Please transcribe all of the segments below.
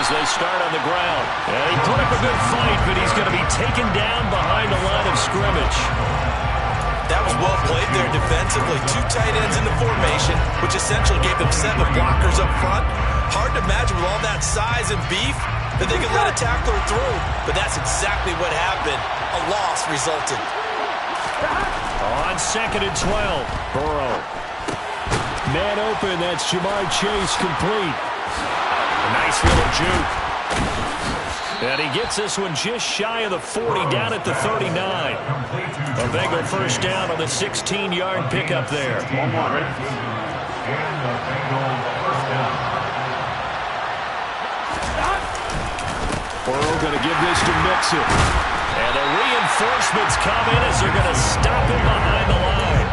as they start on the ground. And he put up a good fight, but he's going to be taken down behind the line of scrimmage. That was well played there defensively. 2 tight ends in the formation, which essentially gave them 7 blockers up front. Hard to imagine with all that size and beef that they could let a tackler through. But that's exactly what happened. A loss resulted. On 2nd and 12, Burrow. Man open, that's Jamar Chase complete. A nice little juke. And he gets this one just shy of the 40, down at the 39. A Bengal first down on the 16-yard pickup there. Burrow going to give this to Mixon. And the reinforcements come in as they're going to stop him behind the line.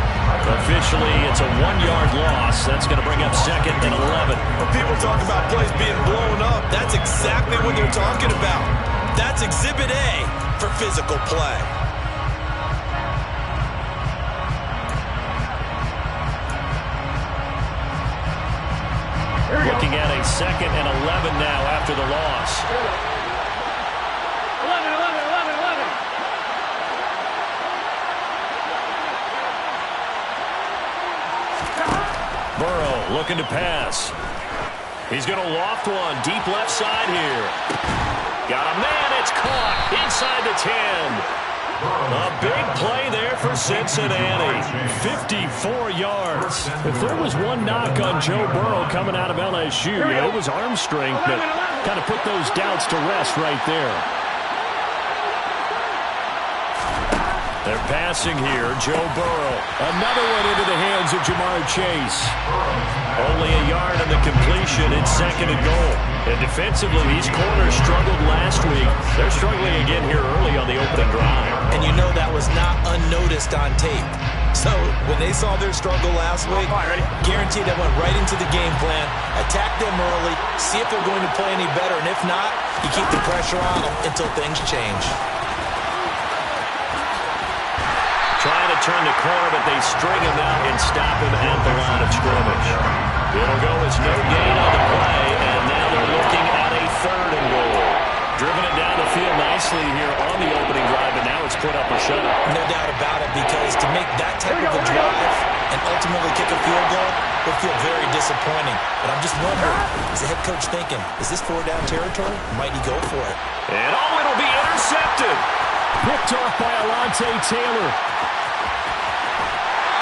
Officially, it's a 1-yard loss. That's going to bring up 2nd and 11. When people talk about plays being blown up, that's exactly what they're talking about. That's Exhibit A for physical play. Looking at a 2nd and 11 now after the loss. 11. Burrow looking to pass. He's going to loft one deep left side here. Got a man, it's caught inside the 10. A big play there for Cincinnati. 54 yards. If there was one knock on Joe Burrow coming out of LSU, it was arm strength, but kind of put those doubts to rest right there. They're passing here, Joe Burrow. Another one into the hands of Jamar Chase. Only a yard on the completion. It's 2nd and goal. And defensively, these corners struggled last week. They're struggling again here early on the opening drive. And you know that was not unnoticed on tape. So when they saw their struggle last week, guaranteed that went right into the game plan. Attack them early, see if they're going to play any better. And if not, you keep the pressure on them until things change. Trying to turn the corner, but they string him out and stop him at the line of scrimmage. It'll go as no gain on the play, and now they're looking at a 3rd and goal. Driven it down the field nicely here on the opening drive, and now it's put up or shut up. No doubt about it, because to make that type of a drive and ultimately kick a field goal would feel very disappointing. But I'm just wondering, is the head coach thinking, is this 4-down territory? Might he go for it? And it'll be intercepted. Picked off by Alontae Taylor.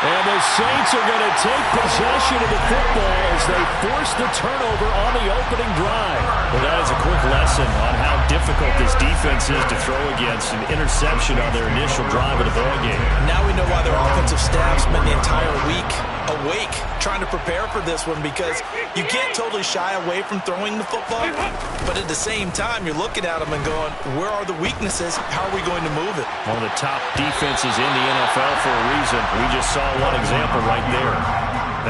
And the Saints are going to take possession of the football as they force the turnover on the opening drive. Well, that is a quick lesson on how difficult this defense is to throw against. An interception on their initial drive of the ballgame. Now we know why their offensive staff spent the entire week awake trying to prepare for this one, because you can't totally shy away from throwing the football, but at the same time you're looking at them and going, where are the weaknesses? How are we going to move it? One of the top defenses in the NFL for a reason. We just saw one example right there.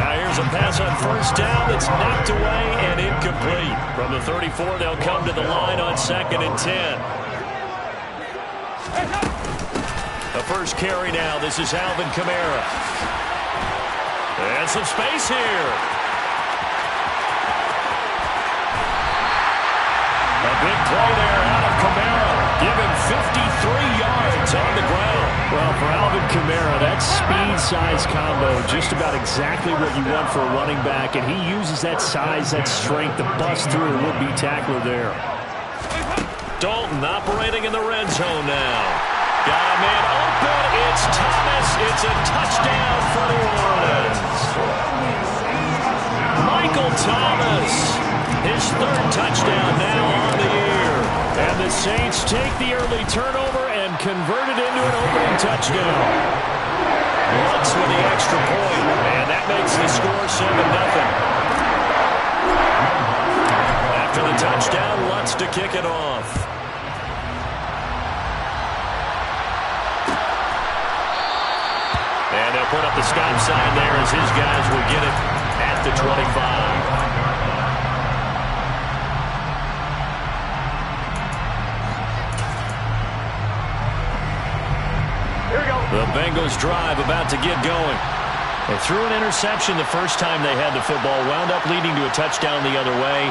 Now here's a pass on 1st down that's knocked away and incomplete. From the 34, they'll come to the line on 2nd and 10. The first carry now. This is Alvin Kamara. And some space here. A big play there out of Kamara. Give him 53 yards on the ground. Well, for Alvin Kamara, that speed-size combo, just about exactly what you want for a running back, and he uses that size, that strength to bust through a would-be tackler there. Dalton operating in the red zone now. Got a man open. It's Thomas. It's a touchdown for New Orleans. Michael Thomas, his 3rd touchdown now on the year. And the Saints take the early turnover and convert it into an opening touchdown. Lutz with the extra point, and that makes the score 7-0. After the touchdown, Lutz to kick it off. And they'll put up the stop sign there as his guys will get it at the 25. The Bengals drive about to get going. They threw an interception the first time they had the football, wound up leading to a touchdown the other way.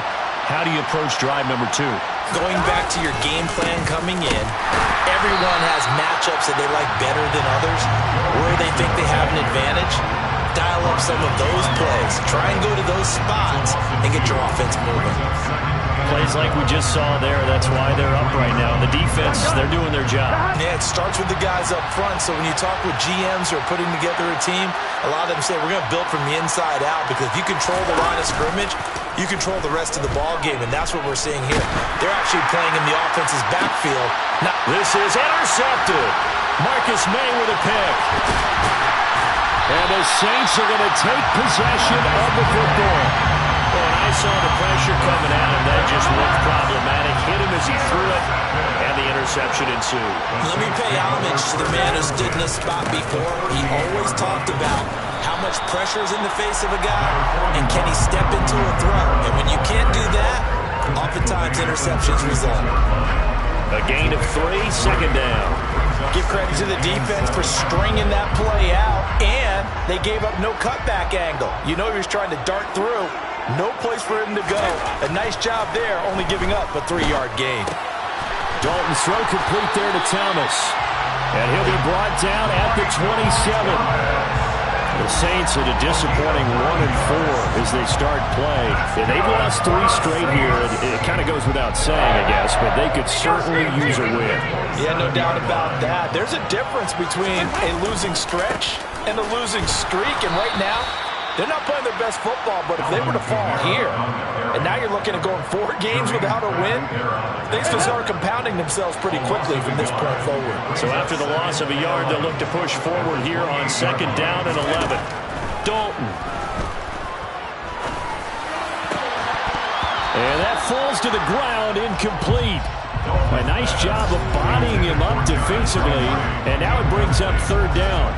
How do you approach drive number 2? Going back to your game plan coming in, everyone has matchups that they like better than others, where they think they have an advantage. Dial up some of those plays. Try and go to those spots and get your offense moving. Plays like we just saw there, that's why they're up right now. The defense, they're doing their job. Yeah, it starts with the guys up front, so when you talk with GMs who are putting together a team, a lot of them say we're going to build from the inside out, because if you control the line of scrimmage, you control the rest of the ball game, and that's what we're seeing here. They're actually playing in the offense's backfield. Now, this is intercepted. Marcus May with a pick. And the Saints are going to take possession of the football. And I saw the pressure coming at him. That just looked problematic. Hit him as he threw it, and the interception ensued. Let me pay homage to the man who stood in this spot before. He always talked about how much pressure is in the face of a guy, and can he step into a throw. And when you can't do that, oftentimes interceptions result. A gain of 3, second down. Give credit to the defense for stringing that play out, and they gave up no cutback angle. You know he was trying to dart through. No place for him to go. A nice job there, only giving up a 3-yard gain. Dalton's throw complete there to Thomas. And he'll be brought down at the 27. The Saints at a disappointing 1-4 as they start play. And they've lost 3 straight here. It kind of goes without saying, I guess, but they could certainly use a win. Yeah, no doubt about that. There's a difference between a losing stretch and a losing streak. And right now, they're not playing their best football, but if they were to fall here, and now you're looking at going 4 games without a win, things can start compounding themselves pretty quickly from this point forward. So after the loss of a yard, they'll look to push forward here on 2nd down and 11. Dalton. And that falls to the ground, incomplete. A nice job of bodying him up defensively, and now it brings up 3rd down.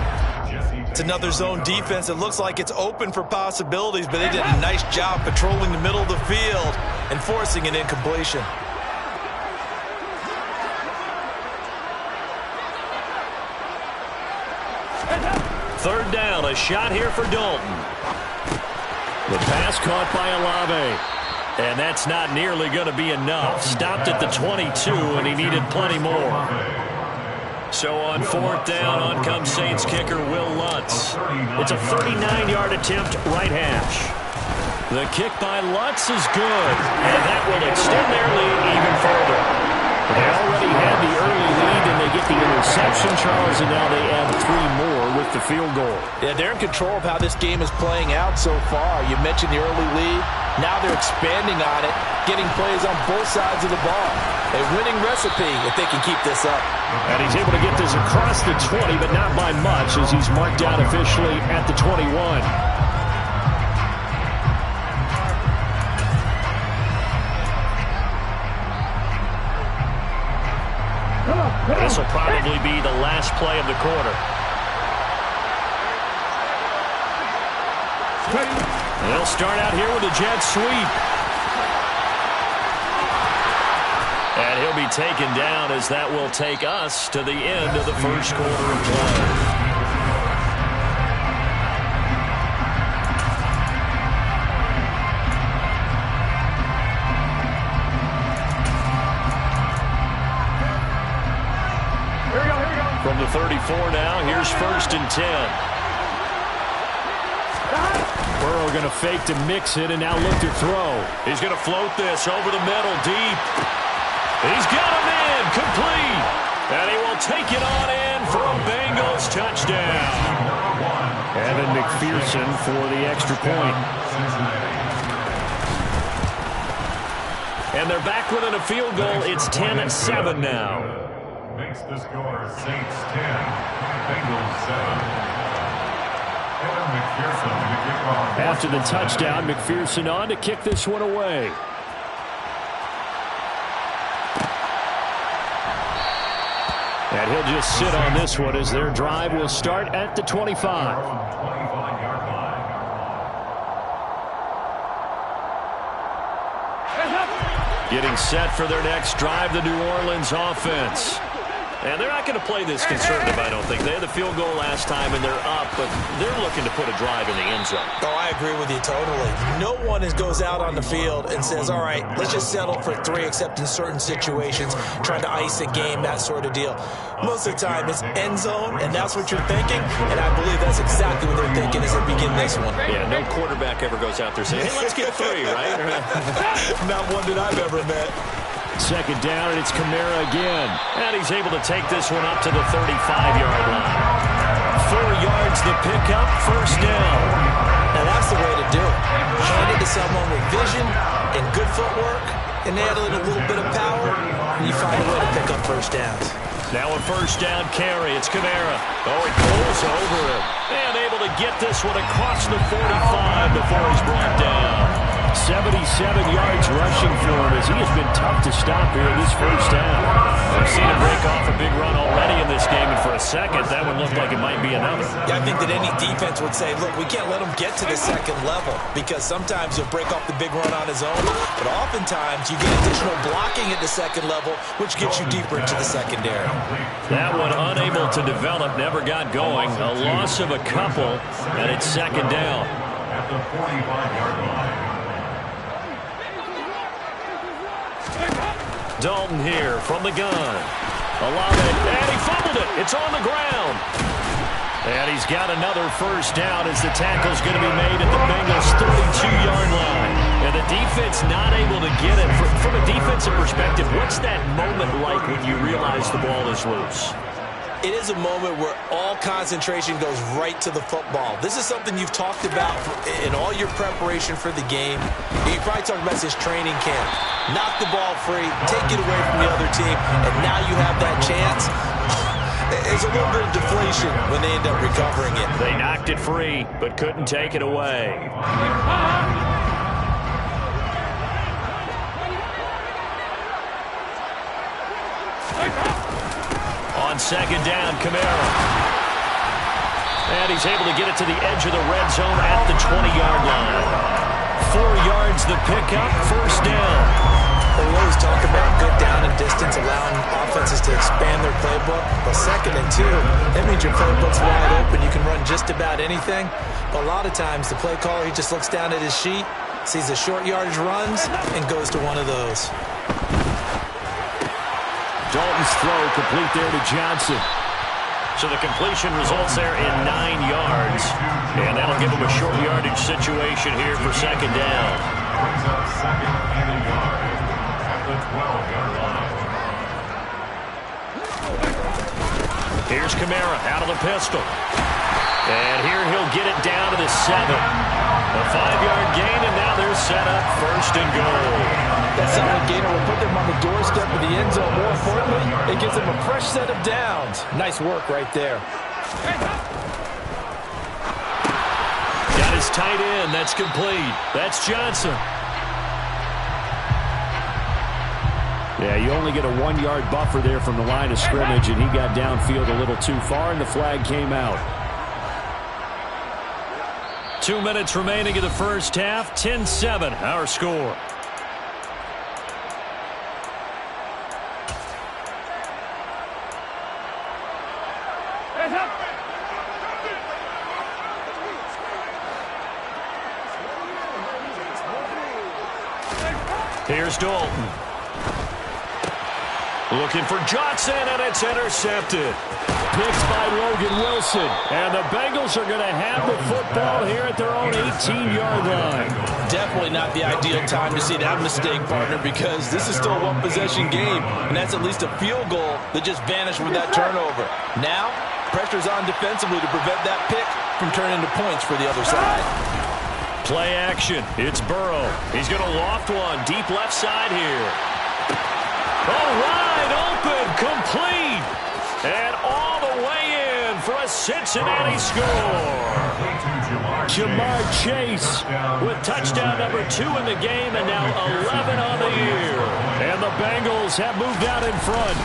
It's another zone defense. It looks like it's open for possibilities, but they did a nice job patrolling the middle of the field and forcing an incompletion. Third down, a shot here for Dalton. The pass caught by Olave. And that's not nearly going to be enough. Stopped at the 22, and he needed plenty more. So on 4th down, on comes Saints kicker Will Lutz. It's a 39-yard attempt, right hash. The kick by Lutz is good, and that will extend their lead even further. They already had the early lead, and they get the interception, Charles, and now they add 3 more with the field goal. Yeah, they're in control of how this game is playing out so far. You mentioned the early lead. Now they're expanding on it, getting plays on both sides of the ball. A winning recipe if they can keep this up. And he's able to get this across the 20, but not by much, as he's marked out officially at the 21. This will probably be the last play of the quarter. They'll start out here with a jet sweep. And he'll be taken down as that will take us to the end of the first quarter of play. From the 34 now, here's 1st and 10. Burrow going to fake to mix it and now look to throw. He's going to float this over the middle, deep. He's got him in, complete. And he will take it on in for a Bengals touchdown. Evan McPherson for the extra point. And they're back within a field goal. It's 10-7 now. Makes the score Saints 10, Bengals 7. After the touchdown, McPherson on to kick this one away. And he'll just sit on this one as their drive will start at the 25. Getting set for their next drive, the New Orleans offense. And they're not going to play this conservative, I don't think. They had the field goal last time, and they're up, but they're looking to put a drive in the end zone. Oh, I agree with you totally. No one goes out on the field and says, all right, let's just settle for 3, except in certain situations, trying to ice a game, that sort of deal. Most of the time, it's end zone, and that's what you're thinking, and I believe that's exactly what they're thinking as they begin this one. Yeah, no quarterback ever goes out there saying, hey, let's get 3, right? Not one that I've ever met. Second down, and it's Kamara again. And he's able to take this one up to the 35-yard line. 4 yards the pickup, first down. Now that's the way to do it. Hand it to someone with vision and good footwork, and add a little bit of power, and you find a way to pick up first downs. Now a first down carry. It's Kamara. Oh, he pulls over him. And able to get this one across the 45 before he's brought down. 77 yards rushing for him as he has been tough to stop here in this first down. We've seen him break off a big run already in this game, and for a second, that one looked like it might be another. Yeah, I think that any defense would say, look, we can't let him get to the second level, because sometimes he'll break off the big run on his own, but oftentimes you get additional blocking at the second level, which gets you deeper into the secondary. That one unable to develop, never got going. A loss of a couple, and it's second down. At the 45-yard line. Dalton here from the gun. Allowed it, and he fumbled it. It's on the ground. And he's got another first down as the tackle's going to be made at the Bengals' 32-yard line. And the defense not able to get it. From a defensive perspective, what's that moment like when you realize the ball is loose? It is a moment where all concentration goes right to the football. This is something you've talked about in all your preparation for the game. You probably talked about this training camp. Knock the ball free, take it away from the other team, and now you have that chance. There's a little bit of deflation when they end up recovering it. They knocked it free, but couldn't take it away. On second down, Kamara. And he's able to get it to the edge of the red zone at the 20-yard line. 4 yards the pickup, first down. We always talk about good down and distance, allowing offenses to expand their playbook. Well, 2nd and 2, that means your playbook's wide open. You can run just about anything. But a lot of times, the play caller, he just looks down at his sheet, sees the short yardage runs, and goes to one of those. Dalton's throw complete there to Johnson. So the completion results there in 9 yards. And that'll give him a short yardage situation here for second down. Brings up second and a yard at the 12-yard line. Here's Kamara out of the pistol. And here he'll get it down to the 7. A 5-yard gain, and now they're set up first and goal. That solid gainer will put them on the doorstep of the end zone. More importantly, it gives them a fresh set of downs. Nice work right there. Got his tight end. That's complete. That's Johnson. Yeah, you only get a 1-yard buffer there from the line of scrimmage, and he got downfield a little too far, and the flag came out. 2 minutes remaining in the first half. 10-7, our score. Here's Dalton. Looking for Johnson, and it's intercepted. Picked by Logan Wilson. And the Bengals are going to have the football here at their own 18-yard line. Definitely not the ideal time to see that mistake, partner, because this is still a one-possession game, and that's at least a field goal that just vanished with that turnover. Now, pressure's on defensively to prevent that pick from turning into points for the other side. Play action. It's Burrow. He's going to loft one deep left side here. Oh, wide open, complete. And all the way in for a Cincinnati score. Jamar Chase with touchdown number 2 in the game and now 11 on the year. And the Bengals have moved out in front.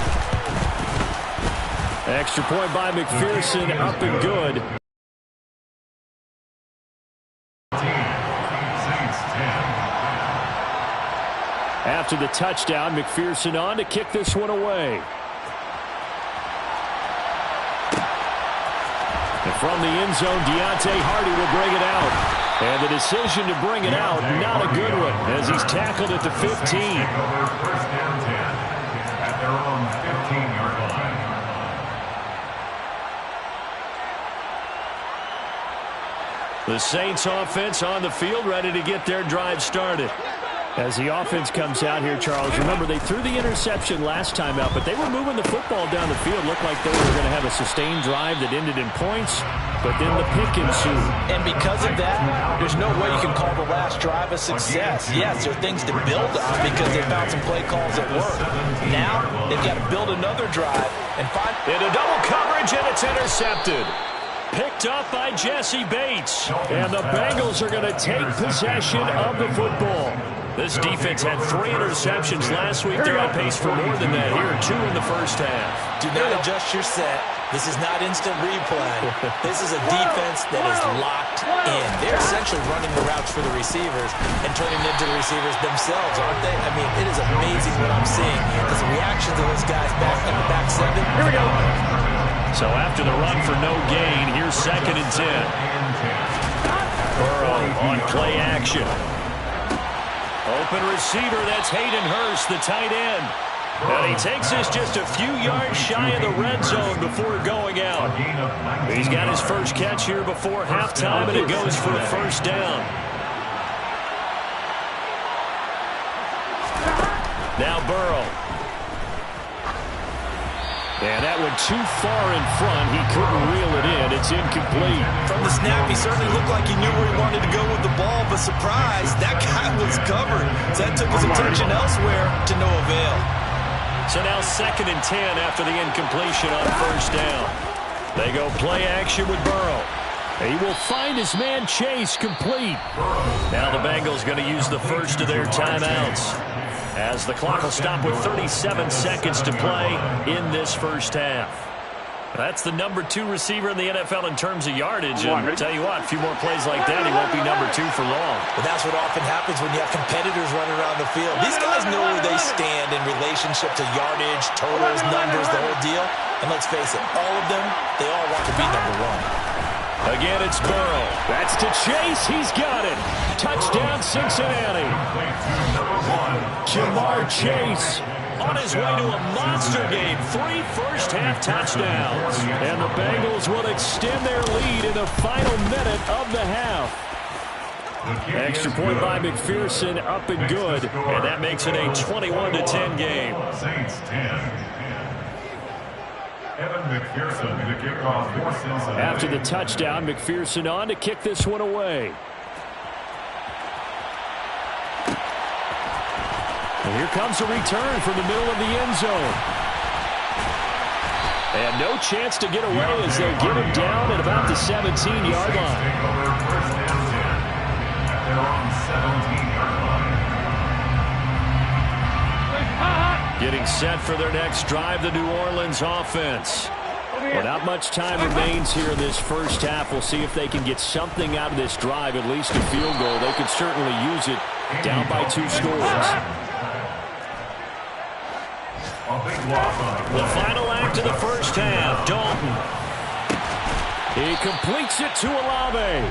Extra point by McPherson, up and good. After the touchdown, McPherson on to kick this one away. And from the end zone, Deontay Hardy will bring it out. And the decision to bring it out, not a good one, as he's tackled at the 15. First down 10 at their own 15-yard line. The Saints offense on the field, ready to get their drive started. As the offense comes out here, Charles, remember they threw the interception last time out, but they were moving the football down the field. Looked like they were going to have a sustained drive that ended in points, but then the pick ensued. And because of that, there's no way you can call the last drive a success. Yes, there are things to build on because they found some play calls that work. Now, they've got to build another drive and find... Into double coverage, and it's intercepted. Picked up by Jesse Bates. And the Bengals are going to take possession of the football. This defense had 3 interceptions last week. They're on pace for more than that here. 2 in the first half. Do not adjust your set. This is not instant replay. This is a defense that is locked in. They're essentially running the routes for the receivers and turning into the receivers themselves, aren't they? I mean, it is amazing what I'm seeing because the reactions of those guys back in the back 7. Here we go. So after the run for no gain, here's 2nd and 10. Burrow on play action. Open receiver, that's Hayden Hurst, the tight end. And he takes this just a few yards shy of the red zone before going out. He's got his first catch here before halftime, and it goes for a first down. Now Burrow. And that went too far in front. He couldn't reel it in. It's incomplete. From the snap, he certainly looked like he knew where he wanted to go with the ball, but surprise, that guy was covered. So that took his attention elsewhere to no avail. So now 2nd and 10 after the incompletion on first down. They go play action with Burrow. He will find his man Chase complete. Now the Bengals going to use the first of their timeouts, as the clock will stop with 37 seconds to play in this first half. That's the number 2 receiver in the NFL in terms of yardage. And I'll tell you what, a few more plays like that, he won't be number 2 for long. But that's what often happens when you have competitors running around the field. These guys know where they stand in relationship to yardage, totals, numbers, the whole deal. And let's face it, all of them, they all want to be number 1. Again, it's Burrow. That's to Chase. He's got it. Touchdown, Cincinnati. Jamar Chase on his way to a monster game. 3 first-half touchdowns. And the Bengals will extend their lead in the final minute of the half. Extra point by McPherson, up and good. And that makes it a 21-10 game. Saints 10. Evan McPherson to kick off for Cincinnati. After the touchdown, McPherson on to kick this one away. And here comes a return from the middle of the end zone. And no chance to get away as they get him down at about the 17-yard line. First down 10 at their own 17-yard line. Getting set for their next drive, the New Orleans offense. Well, not much time remains here in this first half. We'll see if they can get something out of this drive, at least a field goal. They could certainly use it down by 2 scores. The final act of the first half, Dalton. He completes it to Olave.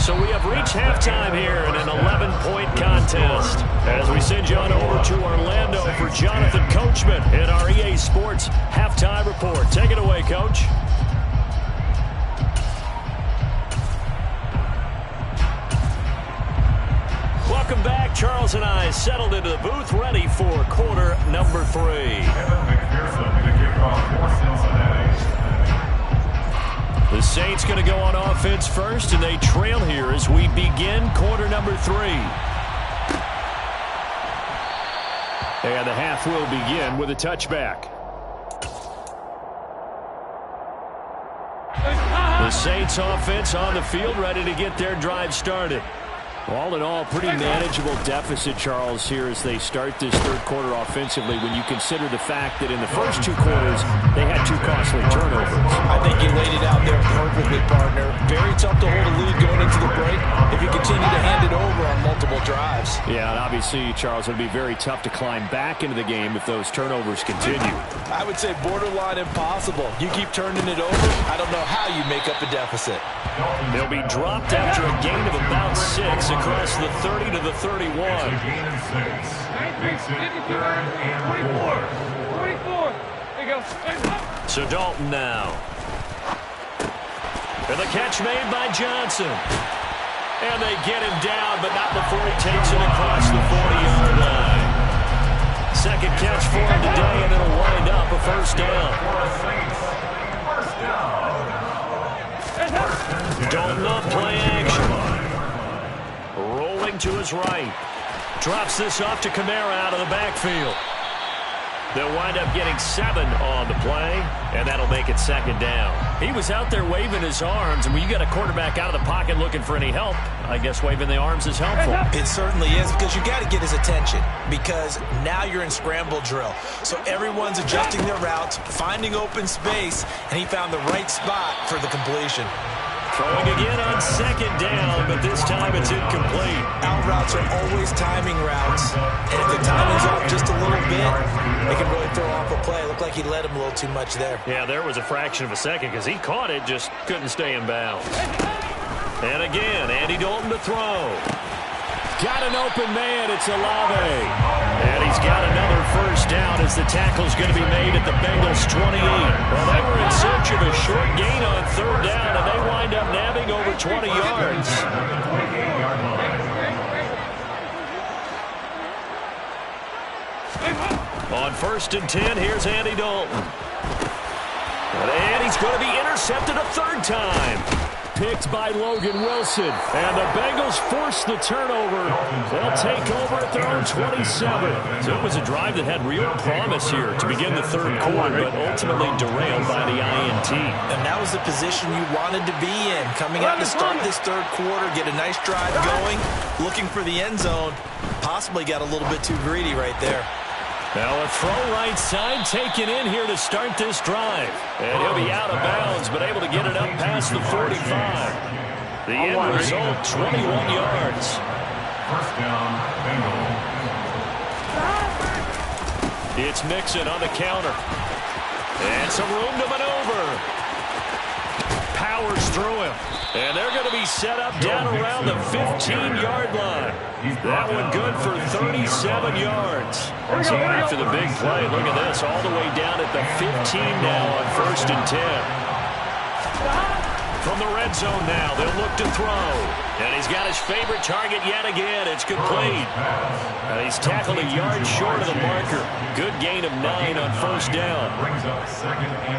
So we have reached halftime here in an 11-point contest. As we send you on over to Orlando for Jonathan Coachman in our EA Sports Halftime Report. Take it away, Coach. Welcome back. Charles and I settled into the booth, ready for quarter number 3. Evan McPherson to kick off for Cincinnati. The Saints going to go on offense first, and they trail here as we begin quarter number 3. And the half will begin with a touchback. The Saints offense on the field, ready to get their drive started. All in all, pretty manageable deficit, Charles, here as they start this third quarter offensively when you consider the fact that in the first 2 quarters, they had 2 costly turnovers. I think you laid it out there perfectly, partner. Very tough to hold a lead going into the break if you continue to hand it over on multiple couple drives. Yeah, and obviously, Charles, it'll be very tough to climb back into the game if those turnovers continue. I would say borderline impossible. You keep turning it over, I don't know how you make up a deficit. They'll be dropped after a gain of about 6 across the 30 to the 31. A gain of 6. Makes it 3rd and 4. 24. There you go. So Dalton now. And the catch made by Johnson. And they get him down, but not before he takes it across the 40-yard line. Second catch for him today, and it'll wind up a first down. Dalton on play action. Rolling to his right. Drops this off to Kamara out of the backfield. They'll wind up getting 7 on the play, and that'll make it second down. He was out there waving his arms, and when you get a quarterback out of the pocket looking for any help, I guess waving the arms is helpful. It certainly is, because you got to get his attention, because now you're in scramble drill. So everyone's adjusting their routes, finding open space, and he found the right spot for the completion. Throwing again on second down, but this time it's incomplete. Out routes are always timing routes, and if the timing's off just a little bit, they can really throw off a play. Looked like he let him a little too much there. Yeah, there was a fraction of a second because he caught it, just couldn't stay in bounds. And again, Andy Dalton to throw. Got an open man, it's Olave. And he's got another first down as the tackle's going to be made at the Bengals 28. Well, they were in search of a short gain on third down, and they wind up nabbing over 20 yards. On 1st and 10, here's Andy Dalton. And he's going to be intercepted a third time. Picked by Logan Wilson. And the Bengals force the turnover. They'll take over at their own 27. So it was a drive that had real promise here to begin the third quarter, but ultimately derailed by the INT. And that was the position you wanted to be in. Coming out to start this third quarter, get a nice drive going, looking for the end zone. Possibly got a little bit too greedy right there. Now a throw right side taken in here to start this drive. And he'll be out of bounds, but able to get it up past the 45. The end result, 21 yards. First down, Bengals. It's Mixon on the counter. And some room to maneuver. Powers through him. And they're going to be set up down around the 15-yard line. That one good for 37 yards. So after the big play, look at this, all the way down at the 15 now on 1st and 10. From the red zone now, they'll look to throw. And he's got his favorite target yet again. It's complete. And he's tackled a yard short of the marker. Good gain of 9 on 1st down.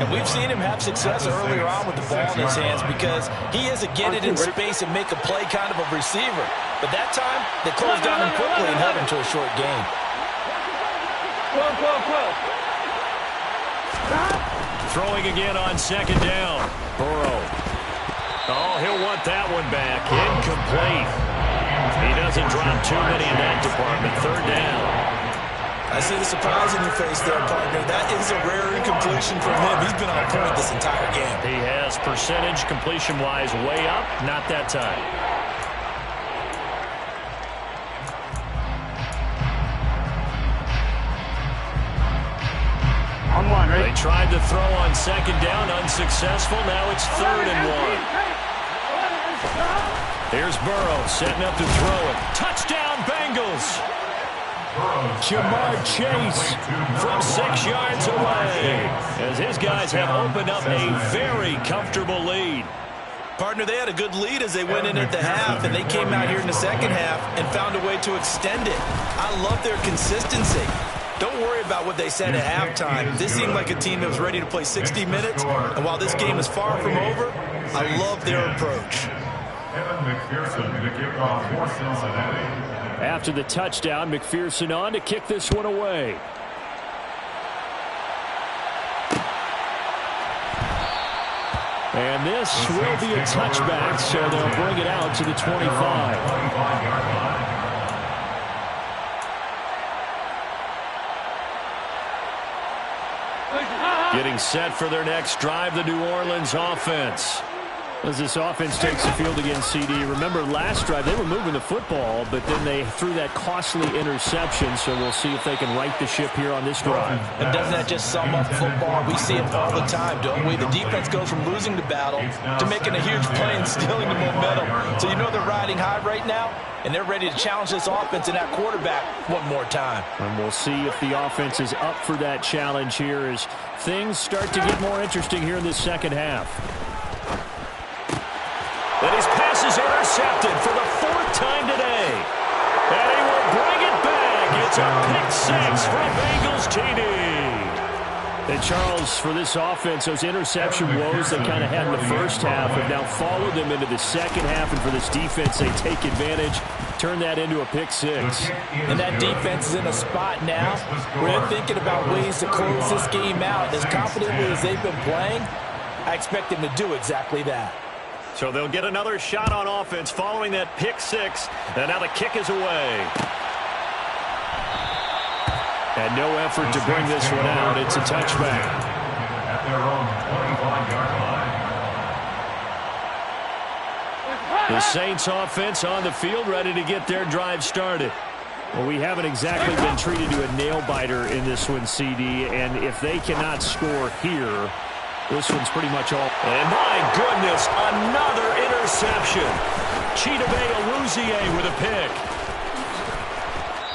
And we've seen him have success earlier on with the ball in his hands because he is a get it in space and make a play kind of a receiver. But that time, they closed down him quickly and held him to a short gain. Throwing again on 2nd down. Burrow. Oh, he'll want that one back. Incomplete. He doesn't drop too many in that department. 3rd down. I see the surprise in your face there, partner. That is a rare incompletion from him. He's been on point this entire game. He has percentage completion-wise way up. Not that time. On one, right? They tried to throw on 2nd down, unsuccessful. Now it's 3rd and 1. Here's Burrow setting up to throw it. Touchdown, Bengals! Jamar Chase from 6 yards away as his guys have opened up a very comfortable lead. Partner, they had a good lead as they went in at the half, and they came out here in the second half and found a way to extend it. I love their consistency. Don't worry about what they said at halftime. This seemed like a team that was ready to play 60 minutes, and while this game is far from over, I love their approach. Evan McPherson to kick off for Cincinnati. After the touchdown, McPherson on to kick this one away. And this will be a touchback, so they'll bring it out to the 25. Getting set for their next drive, the New Orleans offense. As this offense takes the field against CD, remember last drive they were moving the football, but then they threw that costly interception, so we'll see if they can right the ship here on this drive. And doesn't that just sum up football? We see it all the time, don't we? The defense goes from losing the battle to making a huge play and stealing the momentum. So you know they're riding high right now, and they're ready to challenge this offense and that quarterback one more time. And we'll see if the offense is up for that challenge here as things start to get more interesting here in this second half. And his pass is intercepted for the 4th time today. And he will bring it back. It's a pick 6 from Bengals TD. And Charles, for this offense, those interception woes they kind of had in the first half have now followed them into the second half. And for this defense, they take advantage, turn that into a pick 6. And that defense is in a spot now where they're thinking about ways to close this game out. As confidently as they've been playing, I expect them to do exactly that. So they'll get another shot on offense following that pick 6. And now the kick is away. And no effort to bring this one out. It's a touchback. At their own 25-yard line. The Saints offense on the field ready to get their drive started. Well, we haven't exactly been treated to a nail-biter in this one, CD. And if they cannot score here, this one's pretty much all. And my goodness, another interception. Chidobe Awuzie with a pick.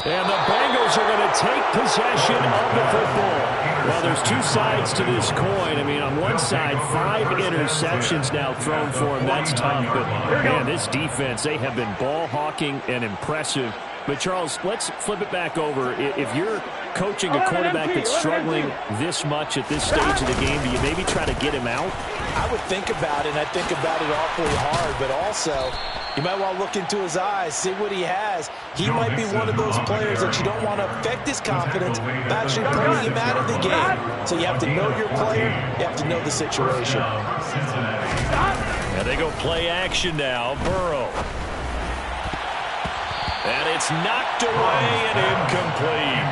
And the Bengals are going to take possession of the football. Well, there's two sides to this coin. I mean, on one side, 5 interceptions now thrown for him. That's tough. But, man, this defense, they have been ball hawking and impressive. But, Charles, let's flip it back over. If you're coaching a quarterback that's struggling this much at this stage of the game, do you maybe try to get him out? I would think about it, and I think about it awfully hard, but also you might want to look into his eyes, see what he has. He might be one of those players that you don't want to affect his confidence by actually pulling him out of the game. So you have to know your player, you have to know the situation. And they go play action now. Burrow. And it's knocked away and incomplete.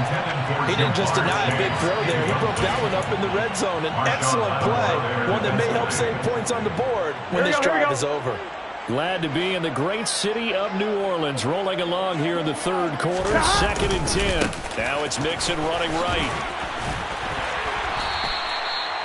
He didn't just deny a big throw there. He broke that one up in the red zone. An excellent play, one that may help save points on the board when this drive is over. Glad to be in the great city of New Orleans, rolling along here in the third quarter. 2nd and 10. Now it's Mixon running right.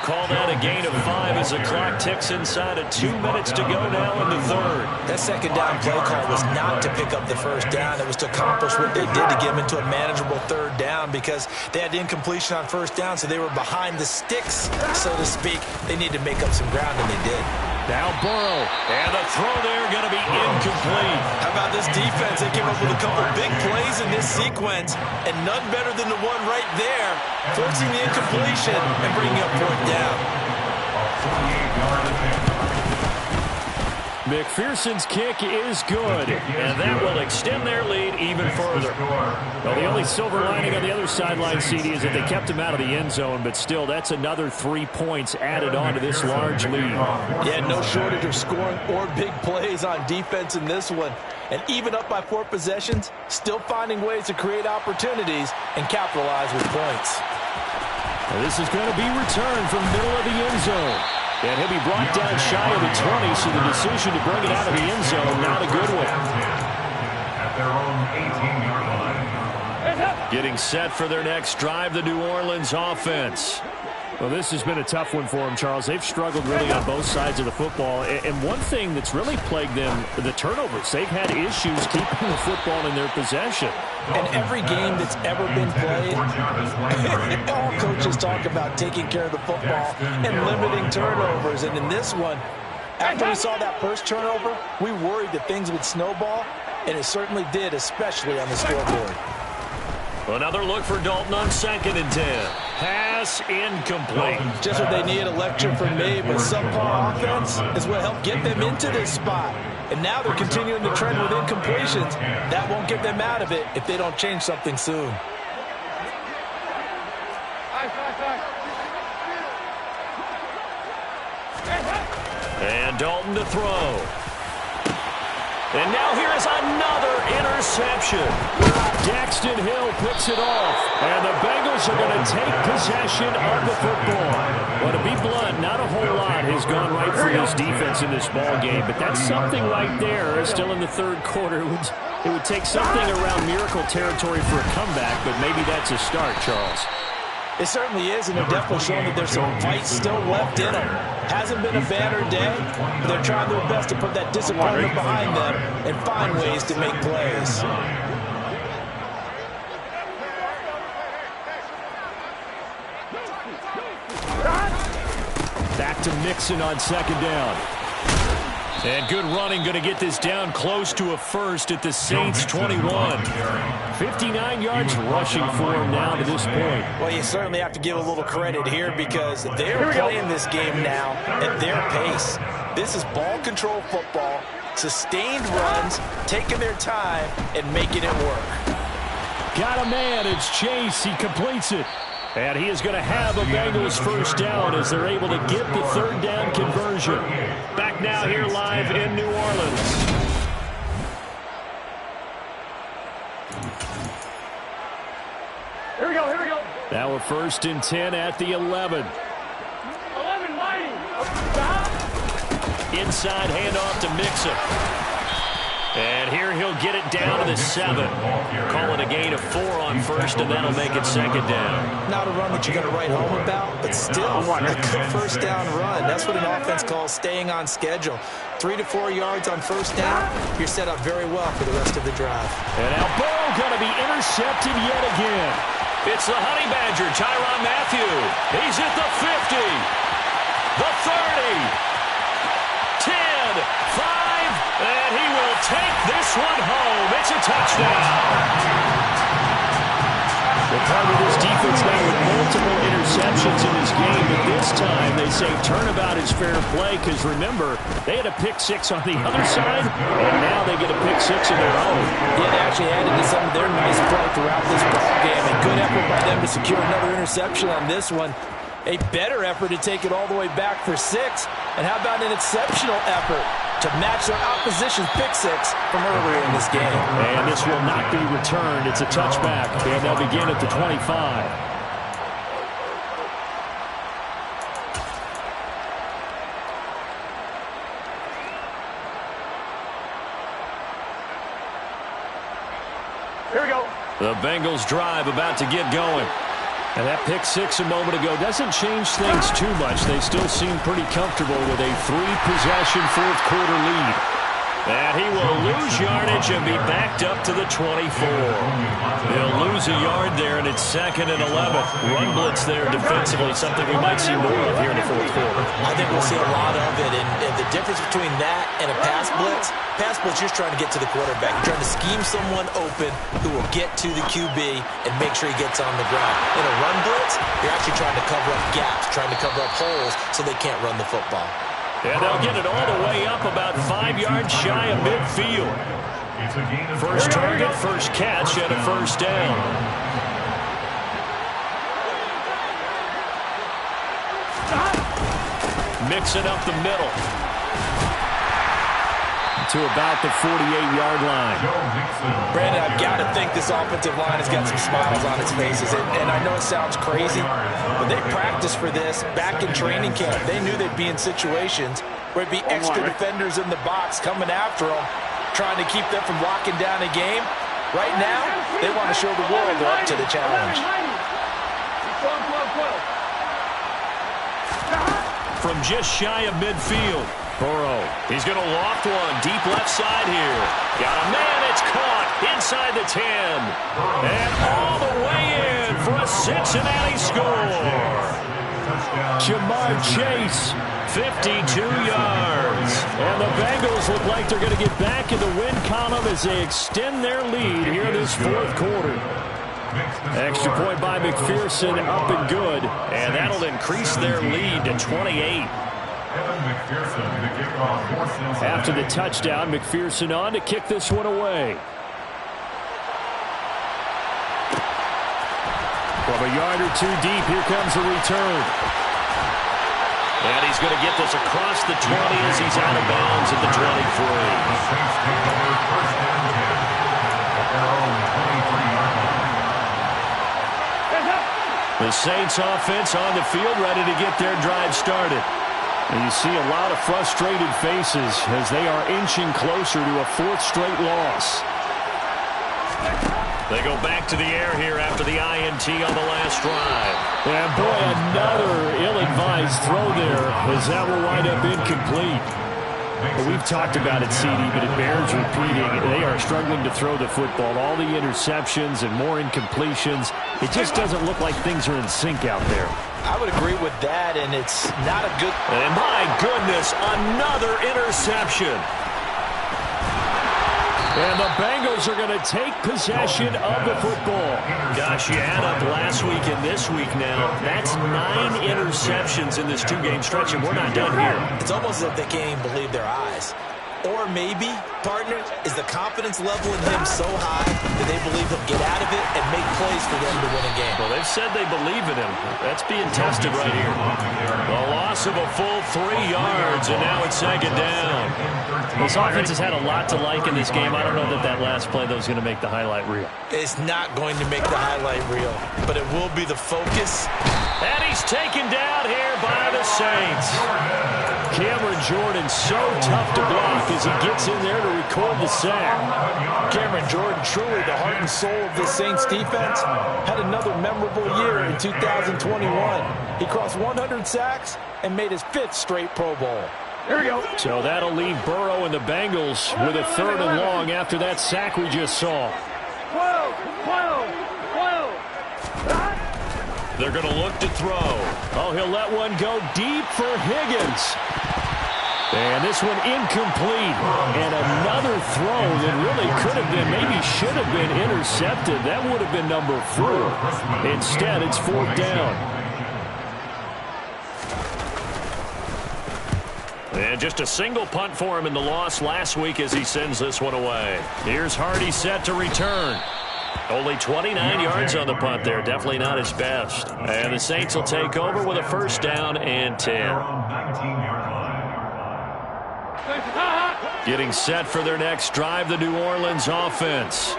Call that a gain of 5 as the clock ticks inside of 2 minutes to go now in the third. That second down play call was not to pick up the first down. It was to accomplish what they did to get them into a manageable third down because they had incompletion on first down, so they were behind the sticks, so to speak. They needed to make up some ground, and they did. Now Burrow, and the throw there going to be incomplete. How about this defense? They came up with a couple big plays in this sequence, and none better than the one right there, forcing the incompletion and bringing up 4th down. McPherson's kick is good, and that will extend their lead even further. Well, the only silver lining on the other sideline, CD, is that they kept him out of the end zone, but still, that's another 3 points added on to this large lead. Yeah, no shortage of scoring or big plays on defense in this one. And even up by 4 possessions, still finding ways to create opportunities and capitalize with points. Well, this is going to be returned from the middle of the end zone. And he'll be brought down shy of the 20, so the decision to bring it out of the end zone, not a good one. At their own 18-yard line. Getting set for their next drive, the New Orleans offense. Well, this has been a tough one for them, Charles. They've struggled really on both sides of the football. And one thing that's really plagued them, the turnovers. They've had issues keeping the football in their possession. And every game that's ever been played, all coaches talk about taking care of the football and limiting turnovers. And in this one, after we saw that first turnover, we worried that things would snowball, and it certainly did, especially on the scoreboard. Another look for Dalton on 2nd and 10. Pass incomplete. Just what they need, a lecture from me, but subpar offense is what helped get them into this spot. And now they're continuing the trend with incompletions. That won't get them out of it if they don't change something soon. And Dalton to throw. And now here is another interception. Daxton Hill picks it off. And the Bengals are going to take possession of the football. Well, to be blunt, not a whole lot has gone right for this defense in this ball game. But that's something right there. Still in the third quarter. It would take something around miracle territory for a comeback, but maybe that's a start, Charles. It certainly is, and they're definitely showing that there's some fight still left in them. Hasn't been a banner day, but they're trying their best to put that disappointment behind them and find ways to make plays. Back to Mixon on second down. And good running, going to get this down close to a first at the Saints 21. 59 yards rushing for him now to this point. Well, you certainly have to give a little credit here because they're playing this game now at their pace. This is ball control football, sustained runs, taking their time, and making it work. Got a man, it's Chase, he completes it. And he is going to have a Bengals first down as they're able to get the third down conversion. Back now here live in New Orleans. Here we go, here we go. Now we're 1st and 10 at the 11. 11, mighty. Inside handoff to Mixon. And here he'll get it down to the 7. Call it a gain of 4 on first, and that'll make it second down. Not a run that you're going to write home about, but still a good first down run. That's what an offense calls staying on schedule. 3 to 4 yards on first down, you're set up very well for the rest of the drive. And now Burrow going to be intercepted yet again. It's the Honey Badger, Tyrann Mathieu. He's at the 50, the 30, 10, 5. And he will take this one home. It's a touchdown. Well, part of this defense now with multiple interceptions in this game, but this time they say turnabout is fair play because, remember, they had a pick 6 on the other side, and now they get a pick 6 of their own. Yeah, they actually added to some of their nice play throughout this ball game, and good effort by them to secure another interception on this one. A better effort to take it all the way back for 6. And how about an exceptional effort to match their opposition's pick 6 from earlier in this game. And this will not be returned. It's a touchback, and they'll begin at the 25. Here we go. The Bengals drive about to get going. And that pick 6 a moment ago doesn't change things too much. They still seem pretty comfortable with a 3-possession fourth quarter lead. And he will lose yardage and be backed up to the 24. They'll lose a yard there, and it's 2nd and 11. Run blitz there defensively, something we might see more of here in the fourth quarter. I think we'll see a lot of it, and the difference between that and a pass blitz, you're just trying to get to the quarterback. You're trying to scheme someone open who will get to the QB and make sure he gets on the ground. In a run blitz, you're actually trying to cover up gaps, trying to cover up holes so they can't run the football. And they'll get it all the way up about 5 yards shy of midfield. First target, first catch, and a first down. Mix it up the middle to about the 48-yard line. Brandon, I've got to think this offensive line has got some smiles on its faces. And I know it sounds crazy, but they practiced for this back in training camp. They knew they'd be in situations where it'd be extra defenders in the box coming after them, trying to keep them from locking down a game. Right now, they want to show the world they're up to the challenge. From just shy of midfield, Burrow, he's going to loft one deep left side here. Got a man, it's caught inside the 10. And all the way in for a Cincinnati score. Jamar Chase, 52 yards. And the Bengals look like they're going to get back in the win column as they extend their lead here this fourth quarter. Extra point by McPherson, up and good. And that'll increase their lead to 28. After the touchdown, McPherson on to kick this one away. From a yard or two deep, here comes the return. And he's going to get this across the 20 as he's out of bounds at the 23. Saints take over first and 10 at their own 23-yard line. The Saints offense on the field ready to get their drive started. And you see a lot of frustrated faces as they are inching closer to a fourth straight loss. They go back to the air here after the INT on the last drive. And boy, another ill-advised throw there as that will wind up incomplete. Well, we've talked about it, CD, but it bears repeating. They are struggling to throw the football. All the interceptions and more incompletions. It just doesn't look like things are in sync out there. I would agree with that, and it's not a good... And my goodness, another interception. And the Bengals are going to take possession of the football. Gosh, you add up last week and this week now. That's 9 interceptions in this two-game stretch, and we're not done here. It's almost as if they can't even believe their eyes. Or maybe, partner, is the confidence level in him so high that they believe he'll get out of it and make plays for them to win a game. Well, they've said they believe in him. That's being tested right here. The loss of a full 3 yards, and now it's second down. This offense has had a lot to like in this game. I don't know that that last play, though, is going to make the highlight reel. It's not going to make the highlight reel, but it will be the focus. And he's taken down here by the Saints. Cameron Jordan so tough to block as he gets in there to record the sack. Cameron Jordan, truly the heart and soul of the Saints defense, had another memorable year in 2021. He crossed 100 sacks and made his 5th straight Pro Bowl. Here we go. So that'll leave Burrow and the Bengals with a 3rd and long after that sack we just saw. 12. They're going to look to throw. Oh, he'll let one go deep for Higgins. And this one incomplete. And another throw that really could have been, maybe should have been intercepted. That would have been number 4. Instead, it's 4th down. And just a single punt for him in the loss last week as he sends this one away. Here's Hardy set to return. Only 29 yards on the punt there. Definitely not his best. And the Saints will take over with a 1st down and 10. Getting set for their next drive, the New Orleans offense.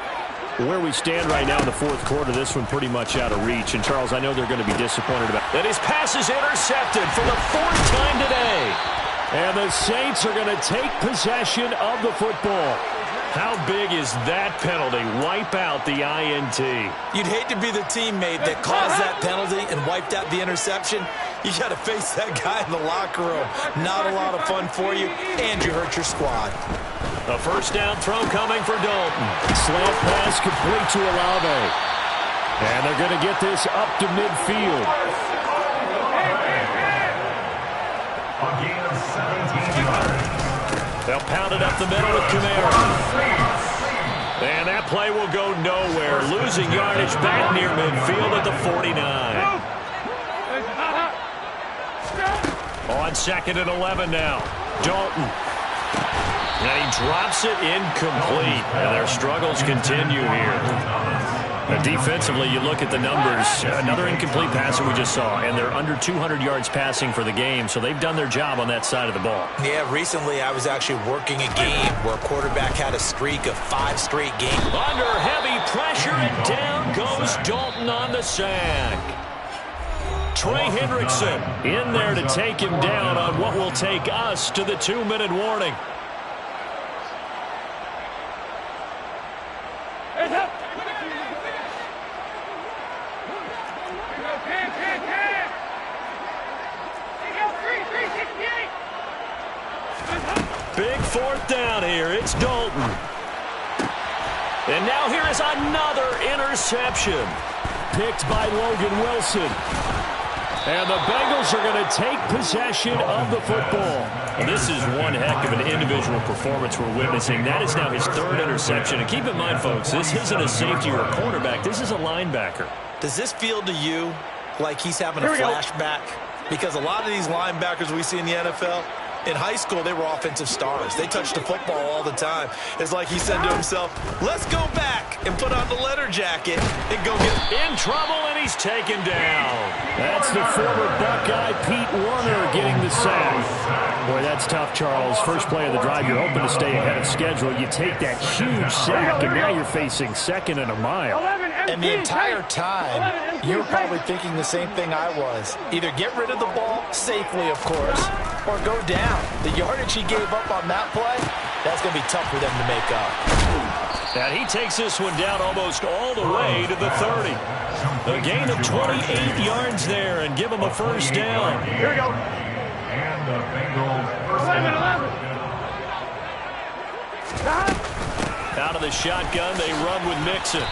Where we stand right now in the 4th quarter, this one pretty much out of reach. And, Charles, I know they're going to be disappointed about that. His pass is intercepted for the 4th time today. And the Saints are going to take possession of the football. How big is that penalty? Wipe out the INT. You'd hate to be the teammate that caused that penalty and wiped out the interception. You got to face that guy in the locker room. Not a lot of fun for you, and you hurt your squad. A 1st down throw coming for Dalton. Slant pass complete to Olave. And they're going to get this up to midfield. A gain of 17 yards. They'll pound it up the middle with Kamara. And that play will go nowhere. Losing yardage back near midfield at the 49. On 2nd and 11 now. Dalton. And he drops it incomplete. And their struggles continue here. Defensively, you look at the numbers. Another incomplete pass that we just saw, and they're under 200 yards passing for the game, so they've done their job on that side of the ball. Yeah, recently I was actually working a game where a quarterback had a streak of 5 straight games. Under heavy pressure, and down goes Dalton on the sack. Trey Hendrickson in there to take him down on what will take us to the 2-minute warning. Big 4th down here. It's Dalton. And now here is another interception. Picked by Logan Wilson. And the Bengals are going to take possession of the football. And this is one heck of an individual performance we're witnessing. That is now his 3rd interception. And keep in mind, folks, this isn't a safety or a cornerback. This is a linebacker. Does this feel to you like he's having a flashback? Because a lot of these linebackers we see in the NFL, In high school, they were offensive stars. They touched the football all the time. It's like he said to himself, let's go back and put on the leather jacket and go get in trouble, and he's taken down. That's the former Buckeye Pete Warner getting the sack. Boy, that's tough, Charles. First play of the drive, you're hoping to stay ahead of schedule. You take that huge sack, and now you're facing second and a mile. And the entire time, you're probably thinking the same thing I was. Either get rid of the ball, safely of course, or go down. The yardage he gave up on that play, that's going to be tough for them to make up. And he takes this one down almost all the way to the 30. A gain of 28 yards there and give him a first down. Here we go. And the Bengals first 11. Out of the shotgun, they run with Mixon.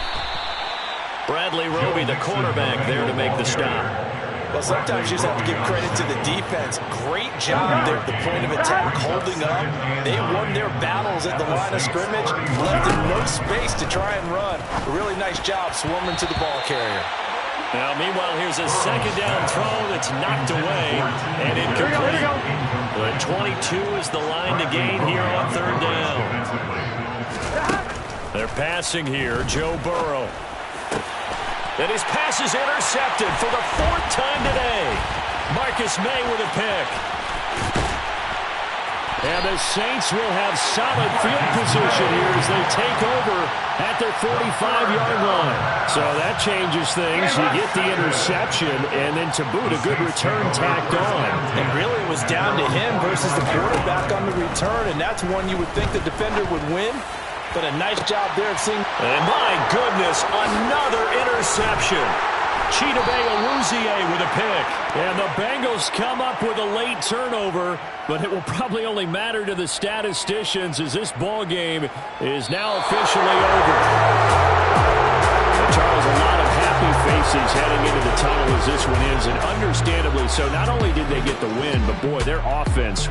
Bradley Roby, the cornerback, there to make the stop. Well, sometimes you just have to give credit to the defense. Great job there at the point of attack, holding up. They won their battles at the line of scrimmage, left them no space to try and run. A really nice job swarming to the ball carrier. Now, meanwhile, here's a second down throw that's knocked away and incomplete. But 22 is the line to gain here on third down. They're passing here, Joe Burrow. And his pass is intercepted for the fourth time today. Marcus May with a pick. And the Saints will have solid field position here as they take over at their 45-yard line. So that changes things. You get the interception, and then to boot, a good return tacked on. And really it was down to him versus the quarterback on the return, and that's one you would think the defender would win. But a nice job there of seeing. And my goodness, another interception. Chidobe Awuzie with a pick. And the Bengals come up with a late turnover, but it will probably only matter to the statisticians as this ball game is now officially over. Charles, a lot of happy faces heading into the tunnel as this one ends, and understandably so. Not only did they get the win, but boy, their offense